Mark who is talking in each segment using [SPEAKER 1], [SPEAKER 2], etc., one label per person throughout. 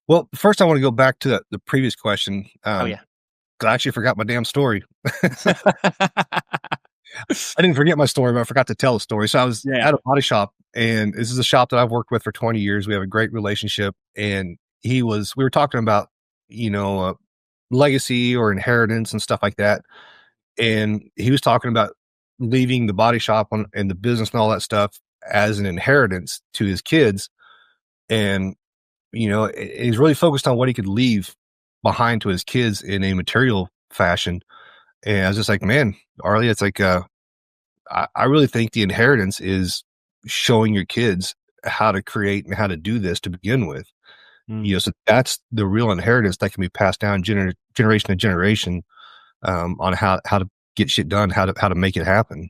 [SPEAKER 1] Well, first I want to go back to the previous question.
[SPEAKER 2] Oh yeah.
[SPEAKER 1] 'Cause I actually forgot my damn story. I didn't forget my story, but I forgot to tell the story. So I was
[SPEAKER 2] Yeah.
[SPEAKER 1] at a body shop, and this is a shop that I've worked with for 20 years. We have a great relationship, and we were talking about, you know, legacy or inheritance and stuff like that. And he was talking about leaving the body shop and the business and all that stuff as an inheritance to his kids. And, he's really focused on what he could leave behind to his kids in a material fashion. And I was just like, man, Arlie, it's like, I really think the inheritance is showing your kids how to create and how to do this to begin with.
[SPEAKER 2] Mm,
[SPEAKER 1] So that's the real inheritance that can be passed down generation to generation, on how to get shit done, how to make it happen.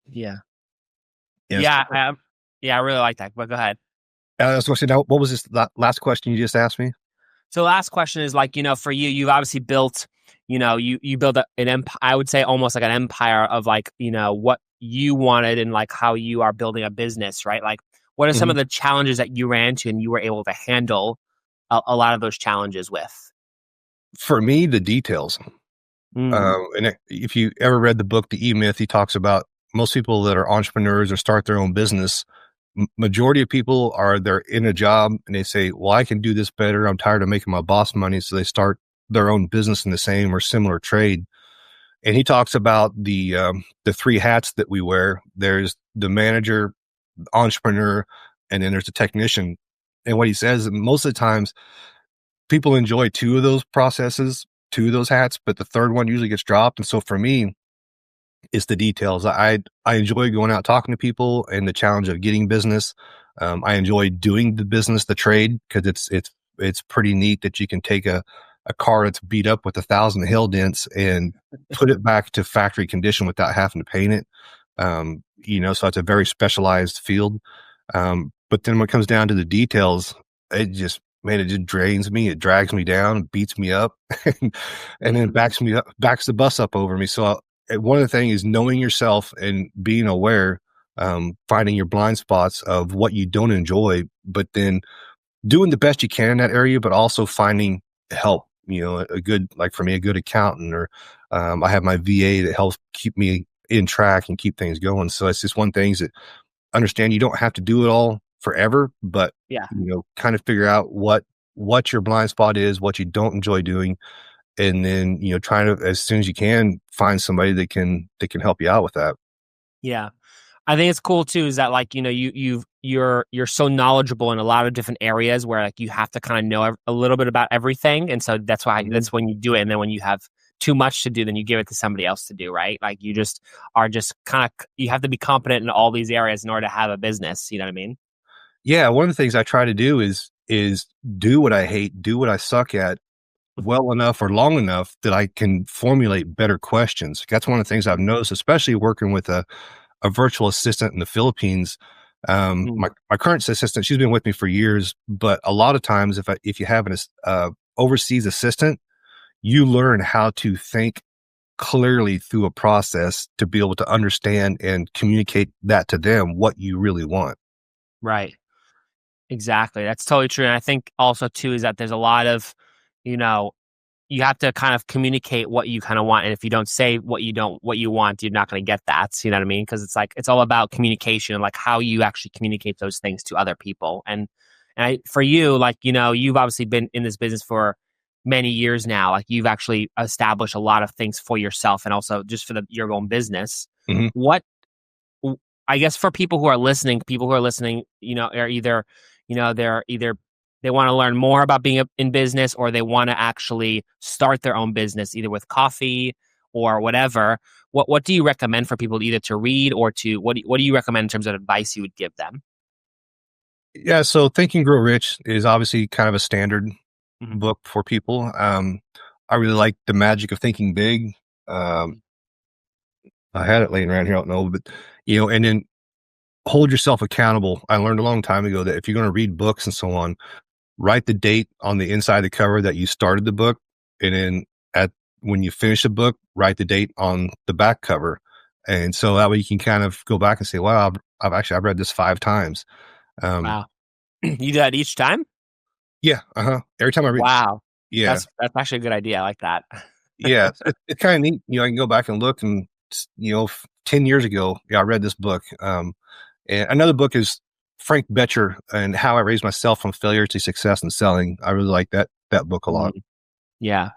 [SPEAKER 2] yeah.
[SPEAKER 1] Yes.
[SPEAKER 2] Yeah. Yeah. I really like that. But go ahead.
[SPEAKER 1] I was going to say, now, what was this last question you just asked me?
[SPEAKER 2] So last question is like, for you, you've obviously built, you build an empire, I would say almost like an empire of like, what you wanted and like how you are building a business, right? Like what are some
[SPEAKER 1] Mhm.
[SPEAKER 2] of the challenges that you ran into and you were able to handle a lot of those challenges with?
[SPEAKER 1] For me, the details.
[SPEAKER 2] Mm,
[SPEAKER 1] If you ever read the book, The E Myth, he talks about most people that are entrepreneurs or start their own business. Majority of people they're in a job and they say, "Well, I can do this better. I'm tired of making my boss money," so they start their own business in the same or similar trade. And he talks about the three hats that we wear. There's the manager, entrepreneur, and then there's the technician. And what he says, most of the times, people enjoy two of those processes, two of those hats, but the third one usually gets dropped. And so for me, it's the details. I enjoy going out talking to people and the challenge of getting business. I enjoy doing the business, the trade, because it's pretty neat that you can take a car that's beat up with 1,000 hail dents and put it back to factory condition without having to paint it. So it's a very specialized field. But then when it comes down to the details, it just drains me. It drags me down, beats me up, and then
[SPEAKER 2] mm,
[SPEAKER 1] backs the bus up over me. So one of the things is knowing yourself and being aware, finding your blind spots of what you don't enjoy, but then doing the best you can in that area, but also finding help. A good, like for me, a good accountant, or I have my VA that helps keep me in track and keep things going. So it's just one thing that understand you don't have to do it all forever, but
[SPEAKER 2] yeah.
[SPEAKER 1] kind of figure out what your blind spot is, what you don't enjoy doing, and then trying to, as soon as you can, find somebody that can help you out with that.
[SPEAKER 2] Yeah. I think it's cool too is that like, you're so knowledgeable in a lot of different areas where like you have to kind of know a little bit about everything. And so
[SPEAKER 1] Mhm.
[SPEAKER 2] that's when you do it. And then when you have too much to do, then you give it to somebody else to do, right? Like you just are just kind of, you have to be competent in all these areas in order to have a business. You know what I mean?
[SPEAKER 1] Yeah, one of the things I try to do is do what I hate, do what I suck at well enough or long enough that I can formulate better questions. That's one of the things I've noticed, especially working with a virtual assistant in the Philippines.
[SPEAKER 2] Mm,
[SPEAKER 1] My current assistant, she's been with me for years, but a lot of times, if you have an overseas assistant, you learn how to think clearly through a process to be able to understand and communicate that to them what you really want.
[SPEAKER 2] right. Exactly. That's totally true. And I think also too is that there's a lot of, you know, you have to kind of communicate what you kind of want. And if you don't say what you want, you're not going to get that. You know what I mean? Because it's like, it's all about communication and like how you actually communicate those things to other people. For you, like, you've obviously been in this business for many years now. Like you've actually established a lot of things for yourself and also just for your own business.
[SPEAKER 1] Mhm.
[SPEAKER 2] What, I guess for people who are listening, are either, they're either they want to learn more about being in business or they want to actually start their own business, either with coffee or whatever. What do you recommend for people either to read or to what do you recommend in terms of advice you would give them?
[SPEAKER 1] Yeah, so Think and Grow Rich is obviously kind of a standard
[SPEAKER 2] Mhm.
[SPEAKER 1] book for people. I really like The Magic of Thinking Big. Um, I had it laying around here, I don't know, but and then hold yourself accountable. I learned a long time ago that if you're going to read books and so on, write the date on the inside of the cover that you started the book, and then at when you finish the book, write the date on the back cover, and so that way you can kind of go back and say, "Wow, I've read this 5 times." Um,
[SPEAKER 2] Wow. You do that each time?
[SPEAKER 1] Yeah, every time I read
[SPEAKER 2] Wow.
[SPEAKER 1] yeah,
[SPEAKER 2] That's actually a good idea, I like that.
[SPEAKER 1] yeah, it's kinda neat, I can go back and look and 10 years ago, yeah, I read this book, and another book is Frank Betcher and How I Raised Myself from Failure to Success in Selling. I really like that book a lot.
[SPEAKER 2] Mhm. Yeah.